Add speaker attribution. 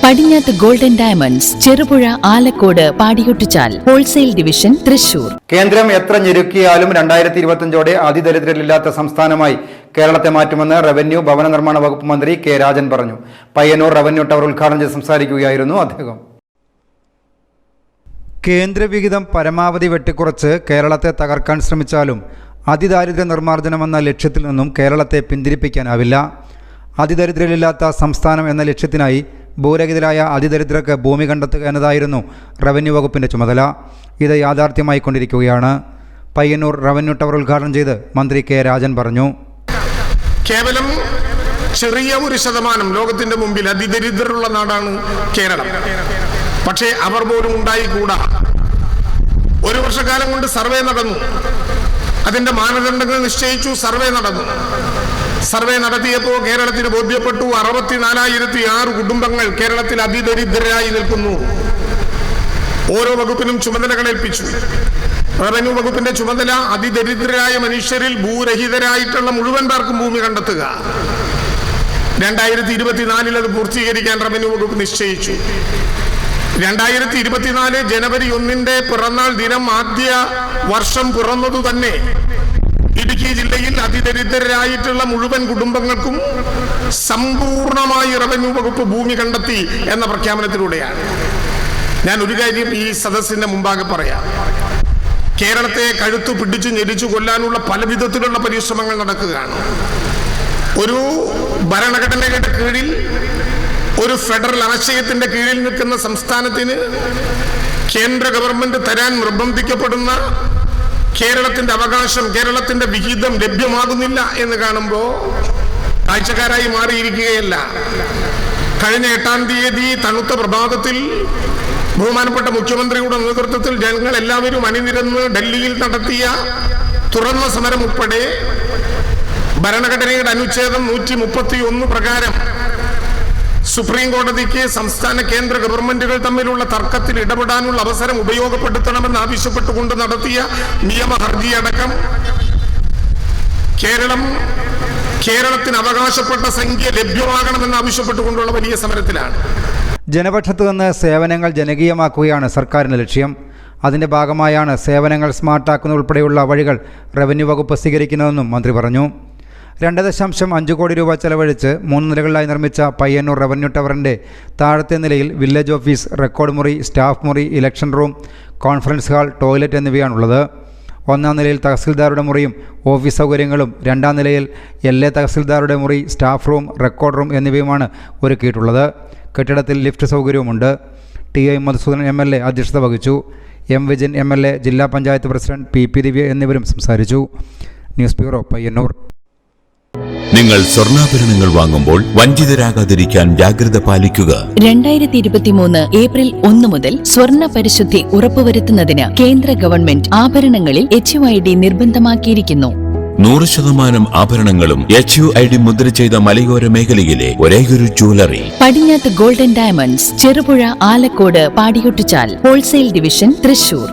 Speaker 1: പടിഞ്ഞാത്ത് golden diamonds, Cherupuzha, Alakode, Padiyottuchal, wholesale division, Thrissur.
Speaker 2: കേന്ദ്രം എത്ര ഞെരുക്കിയാലും 2025 അതിദരിദ്രരില്ലാത്ത സംസ്ഥാനമായി കേരളത്തെ മാറ്റുമെന്ന് റവന്യൂ ഭവന നിർമ്മാണ വകുപ്പ് മന്ത്രി കെ രാജൻ പറഞ്ഞു. പയ്യന്നൂർ റവന്യൂ ടവർ ഉദ്ഘാടനം ചെയ്ത് സംസാരിക്കുകയായിരുന്നു അദ്ദേഹം. കേന്ദ്രവിഹിതം പരമാവധി വെട്ടിക്കുറച്ച് കേരളത്തെ തകർക്കാൻ ശ്രമിച്ചാലും അതിദാരിദ്ര്യ നിർമ്മാർജ്ജനമെന്ന ലക്ഷ്യത്തിൽ നിന്നും കേരളത്തെ പിന്തിരിപ്പിക്കാനാവില്ല. അതിദരിദ്രരില്ലാത്ത സംസ്ഥാനം എന്ന ലക്ഷ്യത്തിനായി ഭൂരഹിതരായ അതിദരിദ്രർക്ക് ഭൂമി കണ്ടെത്തുക എന്നതായിരുന്നു റവന്യൂ വകുപ്പിൻ്റെ ചുമതല. ഇത് യാഥാർത്ഥ്യമായിക്കൊണ്ടിരിക്കുകയാണ്. പയ്യന്നൂർ റവന്യൂ ടവർ ഉദ്ഘാടനം ചെയ്ത് മന്ത്രി കെ രാജൻ പറഞ്ഞു.
Speaker 3: കേവലം ചെറിയ ഒരു ശതമാനം ലോകത്തിന്റെ മുമ്പിൽ അതിദരിദ്രരുള്ള നാടാണ് കേരളം. പക്ഷേ അവർ പോലും ഉണ്ടായിക്കൂടാ. ഒരു വർഷക്കാലം കൊണ്ട് സർവേ നടന്നു, അതിന്റെ മാനദണ്ഡങ്ങൾ നിശ്ചയിച്ചു, സർവേ നടന്നു. സർവേ നടത്തിയപ്പോൾ കേരളത്തിന് ബോധ്യപ്പെട്ടു 64,006 കുടുംബങ്ങൾ കേരളത്തിൽ അതിദരിദ്രരായി നിൽക്കുന്നു. ഓരോ വകുപ്പിനും ചുമതലകൾ ഏൽപ്പിച്ചു. റവന്യൂ വകുപ്പിന്റെ ചുമതല അതിദരിദ്രരായ മനുഷ്യരിൽ ഭൂരഹിതരായിട്ടുള്ള മുഴുവൻ പേർക്കും ഭൂമി കണ്ടെത്തുക. 2024 അത് പൂർത്തീകരിക്കാൻ റവന്യൂ വകുപ്പ് നിശ്ചയിച്ചു. 2024 ജനുവരി 1 പിറന്നാൾ ദിനം ആദ്യ വർഷം പിറന്നതു തന്നെ ഇടുക്കി ജില്ലയിൽ അതിദരിദ്രരായിട്ടുള്ള മുഴുവൻ കുടുംബങ്ങൾക്കും സമ്പൂർണമായി റവന്യൂ വകുപ്പ് ഭൂമി കണ്ടെത്തി എന്ന പ്രഖ്യാപനത്തിലൂടെയാണ്. ഞാൻ ഒരു കാര്യം ഈ സദസ്സിന്റെ മുമ്പാകെ പറയാം. കേരളത്തെ കഴുത്തു പിടിച്ചു ഞെരിച്ചു കൊല്ലാനുള്ള പല വിധത്തിലുള്ള പരിശ്രമങ്ങൾ നടക്കുകയാണ്. ഒരു ഭരണഘടനയുടെ കീഴിൽ, ഒരു ഫെഡറൽ ആശയത്തിന്റെ കീഴിൽ നിൽക്കുന്ന സംസ്ഥാനത്തിന് കേന്ദ്ര ഗവൺമെന്റ് തരാൻ നിർബന്ധിക്കപ്പെടുന്ന കേരളത്തിന്റെ അവകാശം, കേരളത്തിന്റെ വിഹിതം ലഭ്യമാകുന്നില്ല എന്ന് കാണുമ്പോൾ കാഴ്ചക്കാരായി മാറിയിരിക്കുകയല്ല. കഴിഞ്ഞ 8-ാം തീയതി തണുത്ത പ്രഭാതത്തിൽ ബഹുമാനപ്പെട്ട മുഖ്യമന്ത്രിയുടെ നേതൃത്വത്തിൽ ജനങ്ങൾ എല്ലാവരും അണിനിരന്ന് ഡൽഹിയിൽ നടത്തിയ തുറന്ന സമരം ഉൾപ്പെടെ ഭരണഘടനയുടെ അനുച്ഛേദം 131 പ്രകാരം സുപ്രീം കോടതിക്ക് സംസ്ഥാന കേന്ദ്ര ഗവൺമെന്റുകൾ തമ്മിലുള്ള തർക്കത്തിൽ ഇടപെടാനുള്ള അവസരം ഉപയോഗപ്പെടുത്തണമെന്ന് ആവശ്യപ്പെട്ടുകൊണ്ട് നടത്തിയ നിയമ ഹർജിയടക്കം കേരളത്തിന് അവകാശപ്പെട്ട സംഖ്യ ലഭ്യമാകണമെന്ന് ആവശ്യപ്പെട്ടുകൊണ്ടുള്ള വലിയ സമരത്തിലാണ്.
Speaker 2: ജനപക്ഷത്തു നിന്ന് സേവനങ്ങൾ ജനകീയമാക്കുകയാണ് സർക്കാരിൻ്റെ ലക്ഷ്യം. അതിൻ്റെ ഭാഗമായാണ് സേവനങ്ങൾ സ്മാർട്ടാക്കുന്ന ഉൾപ്പെടെയുള്ള വഴികൾ റവന്യൂ വകുപ്പ് സ്വീകരിക്കുന്നതെന്നും മന്ത്രി പറഞ്ഞു. 2.5 കോടി രൂപ ചെലവഴിച്ച് 3 നിലകളിലായി നിർമ്മിച്ച പയ്യന്നൂർ റവന്യൂ ടവറിൻ്റെ താഴത്തെ നിലയിൽ വില്ലേജ് ഓഫീസ്, റെക്കോർഡ് മുറി, സ്റ്റാഫ് മുറി, election room, conference hall, toilet എന്നിവയാണുള്ളത്. 1-ാം നിലയിൽ തഹസിൽദാരുടെ മുറിയും ഓഫീസ് സൗകര്യങ്ങളും, 2-ാം നിലയിൽ LA തഹസിൽദാരുടെ മുറി, സ്റ്റാഫ് റൂം, റെക്കോർഡ് റൂം എന്നിവയുമാണ് ഒരുക്കിയിട്ടുള്ളത്. കെട്ടിടത്തിൽ ലിഫ്റ്റ് സൗകര്യവുമുണ്ട്. TI മധുസൂദനൻ MLA അധ്യക്ഷത വഹിച്ചു. M വിജയൻ MLA, ജില്ലാ പഞ്ചായത്ത് പ്രസിഡന്റ് PP ദിവ്യ എന്നിവരും സംസാരിച്ചു. News bureau, Payyanur.
Speaker 4: നിങ്ങൾ സ്വർണ്ണാഭരണങ്ങൾ വാങ്ങുമ്പോൾ വഞ്ചിതരാകാതിരിക്കാൻ ജാഗ്രത പാലിക്കുക.
Speaker 1: 2023 ഏപ്രിൽ 1 മുതൽ സ്വർണ്ണ പരിശുദ്ധി ഉറപ്പുവരുത്തുന്നതിന് കേന്ദ്ര ഗവൺമെന്റ് ആഭരണങ്ങളിൽ HUID നിർബന്ധമാക്കിയിരിക്കുന്നു.
Speaker 4: 100% ആഭരണങ്ങളും HUID മുദ്ര ചെയ്ത മലയോര മേഖലയിലെ ഒരേയൊരു jewellery
Speaker 1: Padinjath golden diamonds, Cherupuzha, Alakode, Padiyottuchal, wholesale division, Thrissur.